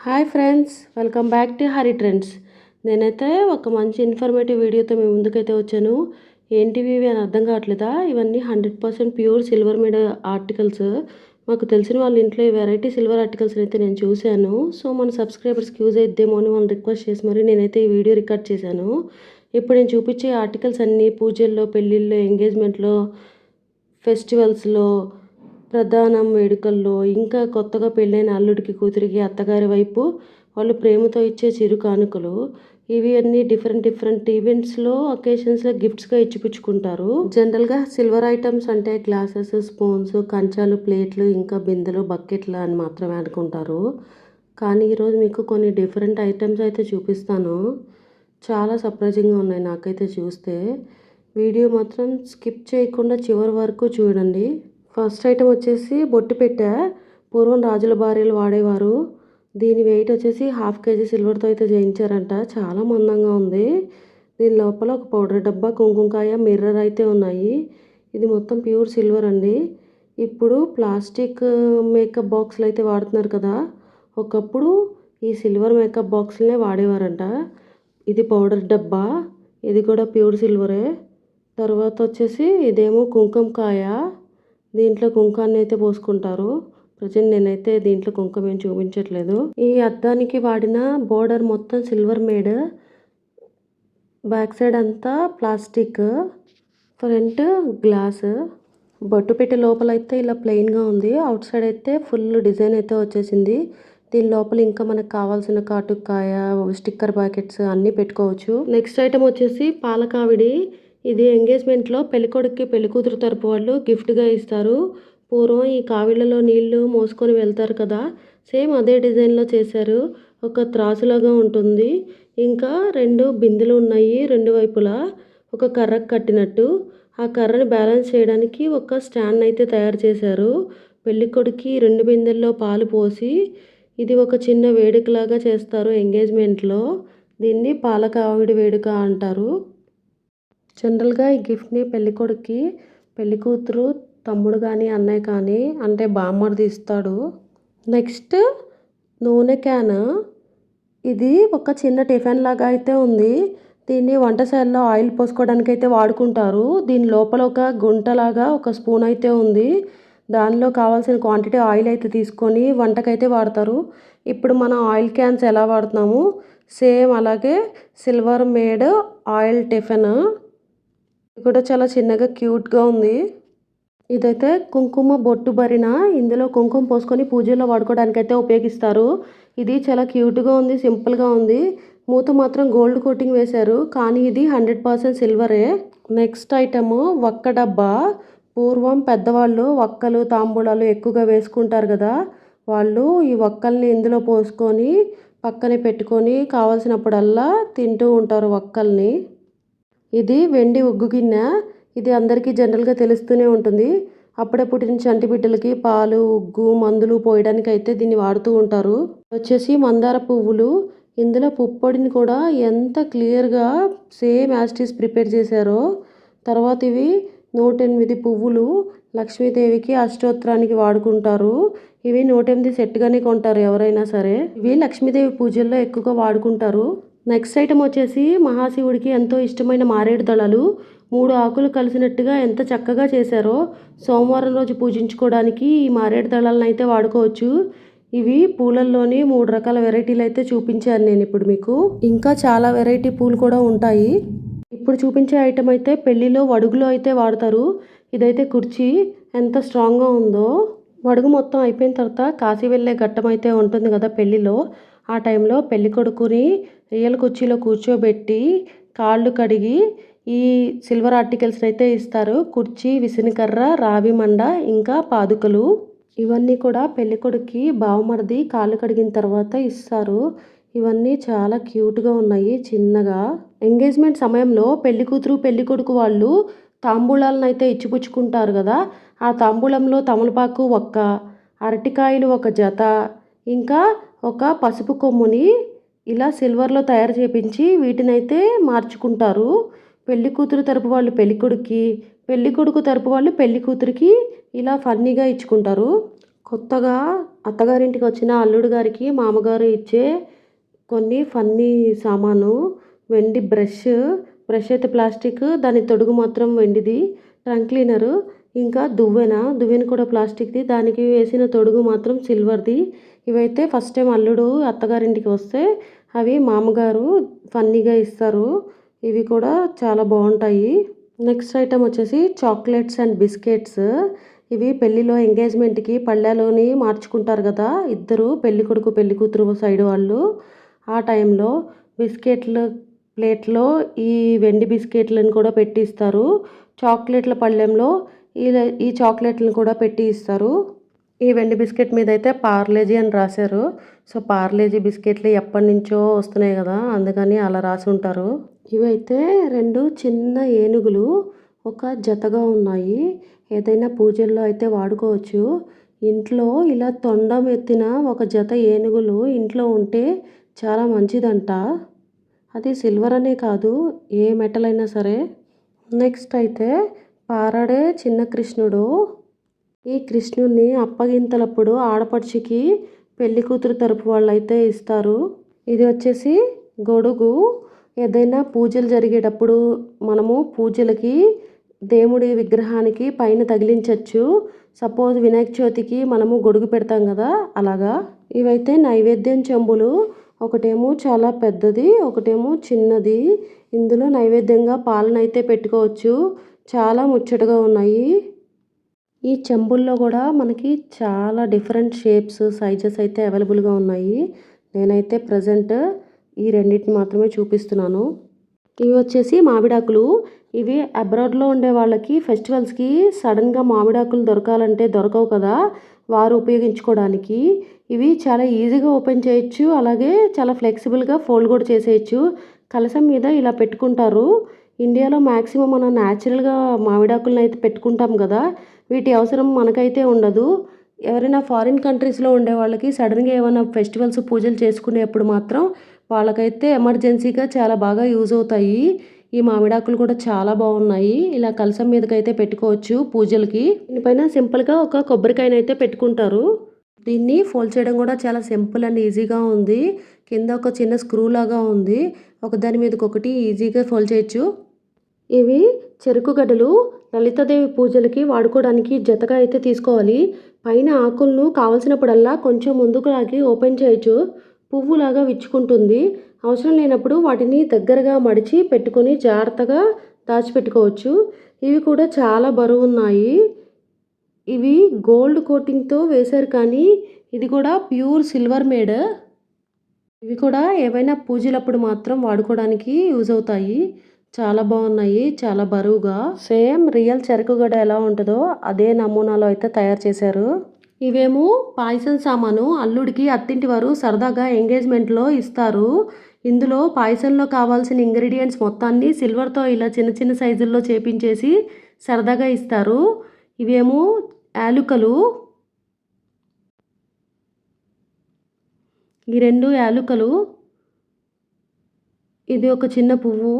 Hi friends, welcome back to Hari trends. నేనైతే ఒక మంచి ఇన్ఫర్మేటివ్ వీడియోతో మీ ముందుకైతే వచ్చాను. ఏంటివి ఇవి అని అర్థం కావట్లేదా? ఇవన్నీ 100% ప్యూర్ సిల్వర్ మేడ్ ఆర్టికల్స్. మాకు తెలిసిన వాళ్ళ ఇంట్లో ఈ వెరైటీ సిల్వర్ ఆర్టికల్స్ అయితే నేను చూశాను. సో మన సబ్స్క్రైబర్స్కి యూజ్ అయిద్దేమో అని వాళ్ళు రిక్వెస్ట్ చేసి మరి నేనైతే ఈ వీడియో రికార్డ్ చేశాను. ఇప్పుడు నేను చూపించే ఆర్టికల్స్ అన్నీ పూజల్లో, పెళ్ళిళ్ళలో, ఎంగేజ్మెంట్లో, ఫెస్టివల్స్లో, ప్రధానం వేడుకల్లో, ఇంకా కొత్తగా పెళ్ళైన అల్లుడికి, కూతురికి, అత్తగారి వైపు వాళ్ళు ప్రేమతో ఇచ్చే చిరు కానుకలు. ఇవి అన్నీ డిఫరెంట్ ఈవెంట్స్లో, అకేషన్స్లో గిఫ్ట్స్గా ఇచ్చిపుచ్చుకుంటారు. జనరల్గా సిల్వర్ ఐటమ్స్ అంటే గ్లాసెస్, స్పూన్స్, కంచాలు, ప్లేట్లు, ఇంకా బిందెలు, బకెట్లు అని మాత్రమే అనుకుంటారు. కానీ ఈరోజు మీకు కొన్ని డిఫరెంట్ ఐటమ్స్ అయితే చూపిస్తాను. చాలా సర్ప్రైజింగ్గా ఉన్నాయి నాకైతే చూస్తే. వీడియో మాత్రం స్కిప్ చేయకుండా చివరి వరకు చూడండి. ఫస్ట్ ఐటమ్ వచ్చేసి బొట్టు పెట్టె. పూర్వం రాజుల భార్యలు వాడేవారు. దీని వెయిట్ వచ్చేసి 1/2 kg సిల్వర్తో అయితే చేయించారంట. చాలా మందంగా ఉంది. దీని లోపల ఒక పౌడర్ డబ్బా, కుంకుమకాయ, మిర్రర్ అయితే ఉన్నాయి. ఇది మొత్తం ప్యూర్ సిల్వర్ అండి. ఇప్పుడు ప్లాస్టిక్ మేకప్ బాక్సులు అయితే వాడుతున్నారు కదా, ఒకప్పుడు ఈ సిల్వర్ మేకప్ బాక్సులనే వాడేవారంట. ఇది పౌడర్ డబ్బా, ఇది కూడా ప్యూర్ సిల్వరే. తర్వాత వచ్చేసి ఇదేమో కుంకుమకాయ. దీంట్లో కుంకాన్ని అయితే పోసుకుంటారు. ప్రజెంట్ నేనైతే దీంట్లో కుంకుమ ఏం చూపించట్లేదు. ఈ అద్దానికి వాడిన బోర్డర్ మొత్తం సిల్వర్ మేడ్. బ్యాక్ సైడ్ అంతా ప్లాస్టిక్, ఫ్రంట్ గ్లాస్. బొట్టు పెట్టి లోపల అయితే ఇలా ప్లెయిన్గా ఉంది. అవుట్ సైడ్ అయితే ఫుల్ డిజైన్ అయితే వచ్చేసింది. దీని లోపల ఇంకా మనకు కావాల్సిన కాటుకాయ, స్టిక్కర్ ప్యాకెట్స్ అన్నీ పెట్టుకోవచ్చు. నెక్స్ట్ ఐటమ్ వచ్చేసి పాలకావిడి. ఇది ఎంగేజ్మెంట్లో పెళ్ళికొడుక్కి, పెళ్ళికూతురు తరపు వాళ్ళు గిఫ్ట్గా ఇస్తారు. పూర్వం ఈ కావిళ్ళలో నీళ్లు మోసుకొని వెళ్తారు కదా, సేమ్ అదే డిజైన్లో చేశారు. ఒక త్రాసులాగా ఉంటుంది. ఇంకా 2 బిందెలు ఉన్నాయి రెండు వైపులా, ఒక కర్రకు కట్టినట్టు. ఆ కర్రని బ్యాలెన్స్ చేయడానికి ఒక స్టాండ్ అయితే తయారు చేశారు. పెళ్ళికొడుకి 2 బిందెల్లో పాలు పోసి ఇది ఒక చిన్న వేడుకలాగా చేస్తారు ఎంగేజ్మెంట్లో. దీన్ని పాలకావిడి వేడుక అంటారు. జనరల్గా ఈ గిఫ్ట్ని పెళ్ళికొడుక్కి పెళ్ళికూతురు తమ్ముడు కానీ, అన్నయ్య కానీ, అంటే బామ్మర్ది ఇస్తాడు. నెక్స్ట్ నూనె క్యాన్. ఇది ఒక చిన్న టిఫిన్ లాగా అయితే ఉంది. దీన్ని వంటశాలలో ఆయిల్ పోసుకోవడానికి అయితే వాడుకుంటారు. దీని లోపల ఒక గుంటలాగా ఒక స్పూన్ అయితే ఉంది. దానిలో కావాల్సిన క్వాంటిటీ ఆయిల్ అయితే తీసుకొని వంటకైతే వాడతారు. ఇప్పుడు మనం ఆయిల్ క్యాన్స్ ఎలా వాడుతున్నాము సేమ్ అలాగే సిల్వర్ మేడ్ ఆయిల్ టిఫిన్. ఇది కూడా చాలా చిన్నగా క్యూట్గా ఉంది. ఇదైతే కుంకుమ బొట్టు భరిన. ఇందులో కుంకుమ పోసుకొని పూజల్లో వాడుకోవడానికి అయితే ఉపయోగిస్తారు. ఇది చాలా క్యూట్గా ఉంది, సింపుల్గా ఉంది. మూత మాత్రం గోల్డ్ కోటింగ్ వేశారు, కానీ ఇది 100% సిల్వరే. నెక్స్ట్ ఐటము వక్క డబ్బా. పూర్వం పెద్దవాళ్ళు వక్కలు, తాంబూలాలు ఎక్కువగా వేసుకుంటారు కదా, వాళ్ళు ఈ వక్కల్ని ఇందులో పోసుకొని పక్కనే పెట్టుకొని కావాల్సినప్పుడల్లా తింటూ ఉంటారు వక్కల్ని. ఇది వెండి ఉగ్గు గిన్నె. ఇది అందరికీ జనరల్గా తెలుస్తూనే ఉంటుంది. అప్పుడే పుట్టిన చంటి బిడ్డలకి పాలు, ఉగ్గు, మందులు పోయడానికి అయితే దీన్ని వాడుతూ ఉంటారు. వచ్చేసి మందార పువ్వులు. ఇందులో పుప్పొడిని కూడా ఎంత క్లియర్గా సేమ్ యాస్టీస్ ప్రిపేర్ చేశారో. తర్వాత ఇవి 108 పువ్వులు. లక్ష్మీదేవికి అష్టోత్తరానికి వాడుకుంటారు. ఇవి 108 సెట్గానే కొంటారు ఎవరైనా సరే. ఇవి లక్ష్మీదేవి పూజల్లో ఎక్కువగా వాడుకుంటారు. నెక్స్ట్ ఐటమ్ వచ్చేసి మహాశివుడికి ఎంతో ఇష్టమైన మారేడు దళాలు. 3 ఆకులు కలిసినట్టుగా ఎంత చక్కగా చేశారో. సోమవారం రోజు పూజించుకోవడానికి ఈ మారేడు దళాలను అయితే వాడుకోవచ్చు. ఇవి పూలల్లోని 3 రకాల వెరైటీలు అయితే చూపించాను నేను ఇప్పుడు మీకు. ఇంకా చాలా వెరైటీ పూలు కూడా ఉంటాయి. ఇప్పుడు చూపించే ఐటమ్ అయితే పెళ్ళిలో వడుగులో అయితే వాడతారు. ఇదైతే కుర్చీ ఎంత స్ట్రాంగ్గా ఉందో. వడుగు మొత్తం అయిపోయిన తర్వాత కాశీ వెళ్ళే ఘట్టం అయితే ఉంటుంది కదా పెళ్ళిలో, ఆ టైంలో పెళ్ళి కొడుకుని రియల్ కుర్చీలో కూర్చోబెట్టి కాళ్ళు కడిగి ఈ సిల్వర్ ఆర్టికల్స్ అయితే ఇస్తారు. కుర్చీ, విసినికర్ర, రావి మండ, ఇంకా పాదుకలు. ఇవన్నీ కూడా పెళ్ళికొడుకి బావమరిది కాళ్ళు కడిగిన తర్వాత ఇస్తారు. ఇవన్నీ చాలా క్యూట్గా ఉన్నాయి చిన్నగా. ఎంగేజ్మెంట్ సమయంలో పెళ్లి కూతురు, పెళ్లి కొడుకు వాళ్ళు తాంబూలాలను అయితే ఇచ్చిపుచ్చుకుంటారు కదా, ఆ తాంబూలంలో తమలపాకు ఒక్క, అరటికాయలు ఒక జత, ఇంకా ఒక పసుపు కొమ్ముని ఇలా సిల్వర్లో తయారు చేపించి వీటినైతే మార్చుకుంటారు. పెళ్లి కూతురు తరపు వాళ్ళు పెళ్ళికొడుక్కి, పెళ్ళికొడుకు తరపు వాళ్ళు పెళ్లి కూతురికి ఇలా ఫన్నీగా ఇచ్చుకుంటారు. కొత్తగా అత్తగారింటికి వచ్చిన అల్లుడు గారికి మామగారు ఇచ్చే కొన్ని ఫన్నీ సామాను. వెండి బ్రష్ అయితే ప్లాస్టిక్, దాని తొడుగు మాత్రం వెండిది. టంగ్ క్లీనరు, ఇంకా దువ్వెన కూడా ప్లాస్టిక్ది, దానికి వేసిన తొడుగు మాత్రం సిల్వర్ది. ఇవైతే ఫస్ట్ టైం అల్లుడు అత్తగారింటికి వస్తే అవి మామగారు ఫన్నీగా ఇస్తారు. ఇవి కూడా చాలా బాగుంటాయి. నెక్స్ట్ ఐటమ్ వచ్చేసి చాక్లెట్స్ అండ్ బిస్కెట్స్. ఇవి పెళ్ళిలో ఎంగేజ్మెంట్కి పళ్ళెలోని మార్చుకుంటారు కదా ఇద్దరు, పెళ్లి కొడుకు పెళ్లి కూతురు సైడ్ వాళ్ళు. ఆ టైంలో బిస్కెట్లు ప్లేట్లో ఈ వెండి బిస్కెట్లను కూడా పెట్టి ఇస్తారు. చాక్లెట్ల పళ్ళెంలో ఈ చాక్లెట్లను కూడా పెట్టి ఇస్తారు. ఈ వెండి బిస్కెట్ మీద అయితే పార్లేజీ అని రాశారు. సో పార్లేజీ బిస్కెట్లు ఎప్పటి నుంచో వస్తున్నాయి కదా, అందుకని అలా రాసి ఉంటారు. ఇవైతే 2 చిన్న ఏనుగులు ఒక జతగా ఉన్నాయి. ఏదైనా పూజల్లో అయితే వాడుకోవచ్చు. ఇంట్లో ఇలా తొండం ఎత్తిన ఒక జత ఏనుగులు ఇంట్లో ఉంటే చాలా మంచిదంట. అది సిల్వర్ అనే కాదు, ఏ మెటల్ అయినా సరే. నెక్స్ట్ అయితే పారాడే చిన్న కృష్ణుడు. ఈ కృష్ణుడిని అప్పగింతలప్పుడు ఆడపడుచుకి పెళ్లి కూతురు తరపు వాళ్ళు అయితే ఇస్తారు. ఇది వచ్చేసి గొడుగు. ఏదైనా పూజలు జరిగేటప్పుడు మనము పూజలకి దేవుడి విగ్రహానికి పైన తగిలించవచ్చు. సపోజ్ వినాయక చవితికి మనము గొడుగు పెడతాం కదా, అలాగా. ఇవైతే నైవేద్యం చెంబులు. ఒకటేమో చాలా పెద్దది, ఒకటేమో చిన్నది. ఇందులో నైవేద్యంగా పాలనైతే పెట్టుకోవచ్చు. చాలా ముచ్చటగా ఉన్నాయి. ఈ చెంబుల్లో కూడా మనకి చాలా డిఫరెంట్ షేప్స్, సైజెస్ అయితే అవైలబుల్గా ఉన్నాయి. నేనైతే ప్రజెంట్ ఈ రెండింటిని మాత్రమే చూపిస్తున్నాను. ఇవి వచ్చేసి మామిడాకులు. ఇవి అబ్రాడ్లో ఉండే వాళ్ళకి ఫెస్టివల్స్కి సడన్గా మామిడాకులు దొరకాలంటే దొరకవు కదా, వారు ఉపయోగించుకోవడానికి. ఇవి చాలా ఈజీగా ఓపెన్ చేయొచ్చు, అలాగే చాలా ఫ్లెక్సిబుల్గా ఫోల్డ్ కూడా చేసేయచ్చు. కలసం మీద ఇలా పెట్టుకుంటారు. ఇండియాలో మ్యాక్సిమం మనం న్యాచురల్గా మామిడాకులను అయితే పెట్టుకుంటాం కదా, వీటి అవసరం మనకైతే ఉండదు. ఎవరైనా ఫారిన్ కంట్రీస్లో ఉండే వాళ్ళకి సడన్గా ఏమైనా ఫెస్టివల్స్ పూజలు చేసుకునేప్పుడు మాత్రం వాళ్ళకైతే ఎమర్జెన్సీగా చాలా బాగా యూజ్ అవుతాయి. ఈ మామిడాకులు కూడా చాలా బాగున్నాయి. ఇలా కలసం మీదకైతే పెట్టుకోవచ్చు పూజలకి. దీనిపైన సింపుల్గా ఒక కొబ్బరికాయనైతే పెట్టుకుంటారు. దీన్ని ఫోల్డ్ చేయడం కూడా చాలా సింపుల్ అండ్ ఈజీగా ఉంది. కింద ఒక చిన్న స్క్రూ లాగా ఉంది, ఒకదాని మీదకి ఒకటి ఈజీగా ఫోల్డ్ చేయొచ్చు. ఇవి చెరుకు గడ్డలు. లలితాదేవి పూజలకి వాడుకోవడానికి జతగా అయితే తీసుకోవాలి. పైన ఆకులను కావలసినప్పుడల్లా కొంచెం ముందుకు లాగి ఓపెన్ చేయొచ్చు. పువ్వులాగా విచ్చుకుంటుంది. అవసరం లేనప్పుడు వాటిని దగ్గరగా మడిచి పెట్టుకొని జాగ్రత్తగా దాచిపెట్టుకోవచ్చు. ఇవి కూడా చాలా బరువు ఉన్నాయి. ఇవి గోల్డ్ కోటింగ్తో వేశారు, కానీ ఇది కూడా ప్యూర్ సిల్వర్ మేడ్. ఇవి కూడా ఏవైనా పూజలప్పుడు మాత్రం వాడుకోవడానికి యూజ్ అవుతాయి. చాలా బాగున్నాయి, చాలా బరువుగా. సేమ్ రియల్ చెరకుగడ ఎలా ఉంటుందో అదే నమూనాలో అయితే తయారు చేశారు. ఇవేమో పాయసం సామాను. అల్లుడికి అత్తింటి వారు సరదాగా ఎంగేజ్మెంట్లో ఇస్తారు. ఇందులో పాయసంలో కావాల్సిన ఇంగ్రీడియంట్స్ మొత్తాన్ని సిల్వర్తో ఇలా చిన్న చిన్న సైజుల్లో చేపించేసి సరదాగా ఇస్తారు. ఇవేమో యాలుకలు. ఈ 2 యాలుకలు. ఇది ఒక చిన్న పువ్వు.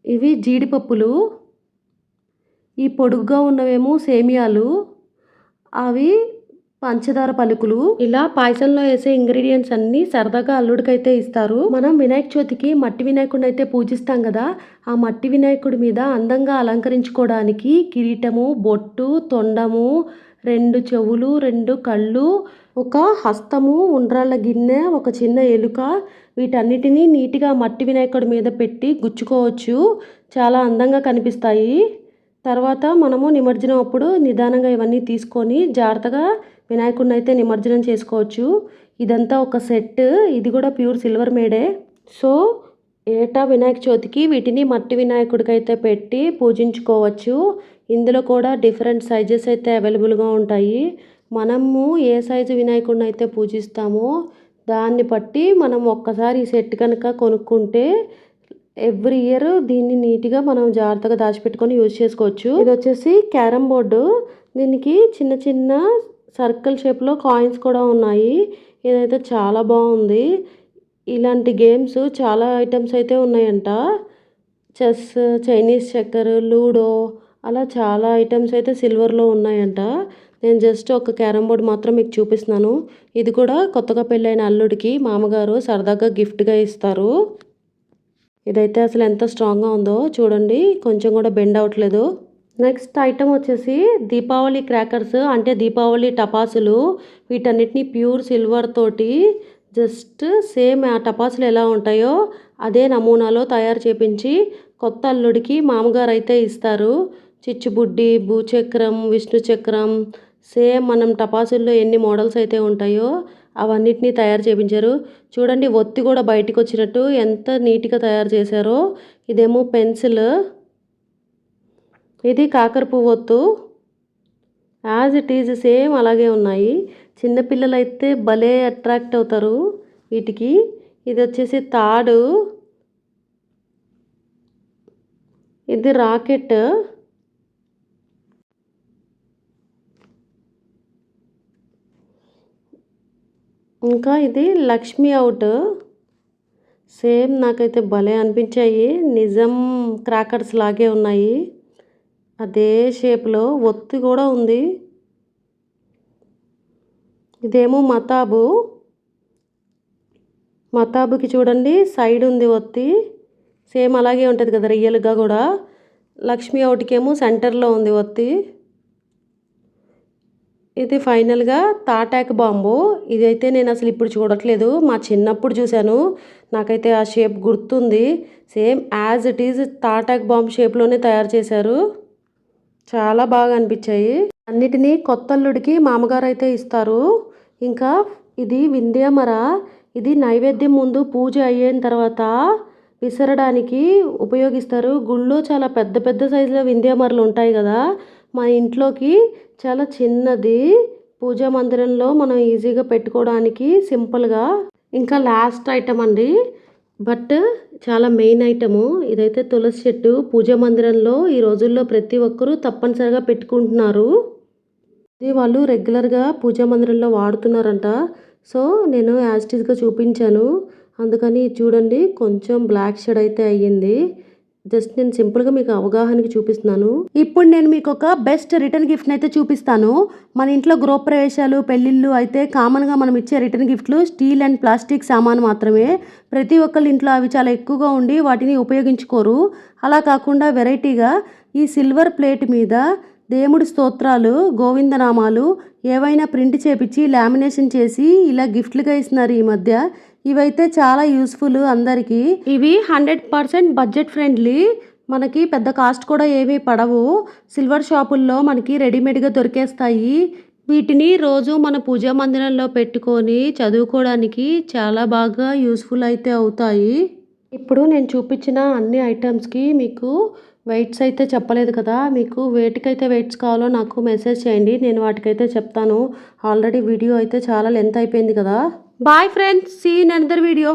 ఇవి జీడిపప్పులు. ఈ పొడుగ్గా ఉన్నవేమో సేమియాలు, అవి పంచదార పలుకులు. ఇలా పాయసంలో వేసే ఇంగ్రీడియంట్స్ అన్నీ సరదాగా అల్లుడికైతే ఇస్తారు. మనం వినాయక చవితికి మట్టి వినాయకుడిని అయితే పూజిస్తాం కదా, ఆ మట్టి వినాయకుడి మీద అందంగా అలంకరించుకోవడానికి కిరీటము, బొట్టు, తొండము, 2 చెవులు, 2 కళ్ళు, ఒక హస్తము, ఉండ్రాళ్ళ గిన్నె, ఒక చిన్న ఎలుక, వీటన్నిటినీ నీట్గా మట్టి వినాయకుడి మీద పెట్టి గుచ్చుకోవచ్చు. చాలా అందంగా కనిపిస్తాయి. తర్వాత మనము నిమజ్జనం అప్పుడు నిదానంగా ఇవన్నీ తీసుకొని జాగ్రత్తగా వినాయకుడిని అయితే నిమజ్జనం చేసుకోవచ్చు. ఇదంతా ఒక సెట్. ఇది కూడా ప్యూర్ సిల్వర్ మేడే. సో ఏటా వినాయక చవితికి వీటిని మట్టి వినాయకుడికి అయితే పెట్టి పూజించుకోవచ్చు. ఇందులో కూడా డిఫరెంట్ సైజెస్ అయితే అవైలబుల్గా ఉంటాయి. మనము ఏ సైజు వినాయకుడిని అయితే పూజిస్తామో దాన్ని బట్టి మనం ఒక్కసారి ఈ సెట్ కనుక కొనుక్కుంటే ఎవ్రీ ఇయర్ దీన్ని నీట్గా మనం జాగ్రత్తగా దాచిపెట్టుకొని యూజ్ చేసుకోవచ్చు. ఇది వచ్చేసి క్యారమ్ బోర్డు. దీనికి చిన్న చిన్న సర్కిల్ షేప్లో కాయిన్స్ కూడా ఉన్నాయి. ఇదైతే చాలా బాగుంది. ఇలాంటి గేమ్స్ చాలా ఐటమ్స్ అయితే ఉన్నాయంట. చెస్, చైనీస్ చెక్కర్, లూడో, అలా చాలా ఐటమ్స్ అయితే సిల్వర్లో ఉన్నాయంట. నేను జస్ట్ ఒక క్యారమ్ బోర్డ్ మాత్రం మీకు చూపిస్తున్నాను. ఇది కూడా కొత్తగా పెళ్ళైన అల్లుడికి మామగారు సరదాగా గిఫ్ట్గా ఇస్తారు. ఇదైతే అసలు ఎంత స్ట్రాంగ్గా ఉందో చూడండి, కొంచెం కూడా బెండ్ అవ్వట్లేదు. నెక్స్ట్ ఐటమ్ వచ్చేసి దీపావళి క్రాకర్స్, అంటే దీపావళి టపాసులు. వీటన్నిటిని ప్యూర్ సిల్వర్ తోటి జస్ట్ సేమ్ ఆ టపాసులు ఎలా ఉంటాయో అదే నమూనాలో తయారు చేపించి కొత్త అల్లుడికి మామగారు అయితే ఇస్తారు. చిచ్చుబుడ్డి, భూచక్రం, విష్ణు చక్రం, సేమ్ మనం టపాసుల్లో ఎన్ని మోడల్స్ అయితే ఉంటాయో అవన్నిటినీ తయారు చేపించారు. చూడండి ఒత్తి కూడా బయటికి వచ్చినట్టు ఎంత నీట్గా తయారు చేశారో. ఇదేమో పెన్సిల్, ఇది కాకర పువ్వొత్తు, యాజ్ ఇట్ ఈజ్ సేమ్ అలాగే ఉన్నాయి. చిన్నపిల్లలు అయితే భలే అట్రాక్ట్ అవుతారు వీటికి. ఇది వచ్చేసి తాడు, ఇది రాకెట్, ఇంకా ఇది లక్ష్మీ అవుట్. సేమ్ నాకైతే భలే అనిపించాయి, నిజం క్రాకర్స్ లాగే ఉన్నాయి. అదే షేప్లో ఒత్తి కూడా ఉంది. ఇదేమో మతాబు, మతాబుకి చూడండి సైడ్ ఉంది ఒత్తి, సేమ్ అలాగే ఉంటుంది కదా రియల్గా కూడా. లక్ష్మీ అవుట్కేమో సెంటర్లో ఉంది ఒత్తి. ఇది ఫైనల్గా తాటాక్ బాంబు. ఇదైతే నేను అసలు ఇప్పుడు చూడట్లేదు, మా చిన్నప్పుడు చూశాను. నాకైతే ఆ షేప్ గుర్తుంది. సేమ్ యాజ్ ఇట్ ఈజ్ తాటాక్ బాంబ్ షేప్లోనే తయారు చేశారు. చాలా బాగా అనిపించాయి. అన్నిటినీ కొత్త అల్లుడికి మామగారు అయితే ఇస్తారు. ఇంకా ఇది వింధ్యమర. ఇది నైవేద్యం ముందు పూజ అయిన తర్వాత విసరడానికి ఉపయోగిస్తారు. గుళ్ళో చాలా పెద్ద పెద్ద సైజులో వింధ్యమరలు ఉంటాయి కదా, మా ఇంట్లోకి చాలా చిన్నది, పూజా మందిరంలో మనం ఈజీగా పెట్టుకోవడానికి సింపుల్గా. ఇంకా లాస్ట్ ఐటమ్ అండి, బట్ చాలా మెయిన్ ఐటము. ఇదైతే తులసి చెట్టు. పూజా మందిరంలో ఈ రోజుల్లో ప్రతి ఒక్కరూ తప్పనిసరిగా పెట్టుకుంటున్నారు. ఇది వాళ్ళు రెగ్యులర్గా పూజా మందిరంలో వాడుతున్నారంట. సో నేను యాజ్ ఇట్ ఈస్గా చూపించాను, అందుకని చూడండి కొంచెం బ్లాక్ షేడ్ అయితే అయ్యింది. జస్ట్ నేను సింపుల్గా మీకు అవగాహనకి చూపిస్తున్నాను. ఇప్పుడు నేను మీకు ఒక బెస్ట్ రిటర్న్ గిఫ్ట్ని అయితే చూపిస్తాను. మన ఇంట్లో గృహప్రవేశాలు, పెళ్ళిళ్ళు అయితే కామన్గా మనం ఇచ్చే రిటర్న్ గిఫ్ట్లు స్టీల్ అండ్ ప్లాస్టిక్ సామాను మాత్రమే. ప్రతి ఒక్కళ్ళ ఇంట్లో అవి చాలా ఎక్కువగా ఉండి వాటిని ఉపయోగించుకోరు. అలా కాకుండా వెరైటీగా ఈ సిల్వర్ ప్లేట్ మీద దేవుడి స్తోత్రాలు, గోవిందనామాలు ఏవైనా ప్రింట్ చేపించి లామినేషన్ చేసి ఇలా గిఫ్ట్లుగా ఇస్తున్నారు ఈ మధ్య. ఇవైతే చాలా యూస్ఫుల్ అందరికీ. ఇవి 100% బడ్జెట్ ఫ్రెండ్లీ, మనకి పెద్ద కాస్ట్ కూడా ఏమీ పడవు. సిల్వర్ షాపుల్లో మనకి రెడీమేడ్గా దొరికేస్తాయి. వీటిని రోజు మన పూజా మందిరంలో పెట్టుకొని చదువుకోవడానికి చాలా బాగా యూస్ఫుల్ అయితే అవుతాయి. ఇప్పుడు నేను చూపించిన అన్ని ఐటమ్స్కి మీకు వెయిట్స్ అయితే చెప్పలేదు కదా, మీకు వేటికైతే వెయిట్స్ కావాలో నాకు మెసేజ్ చేయండి, నేను వాటికైతే చెప్తాను. ఆల్రెడీ వీడియో అయితే చాలా లెంత్ అయిపోయింది కదా. Bye friends, see in another video.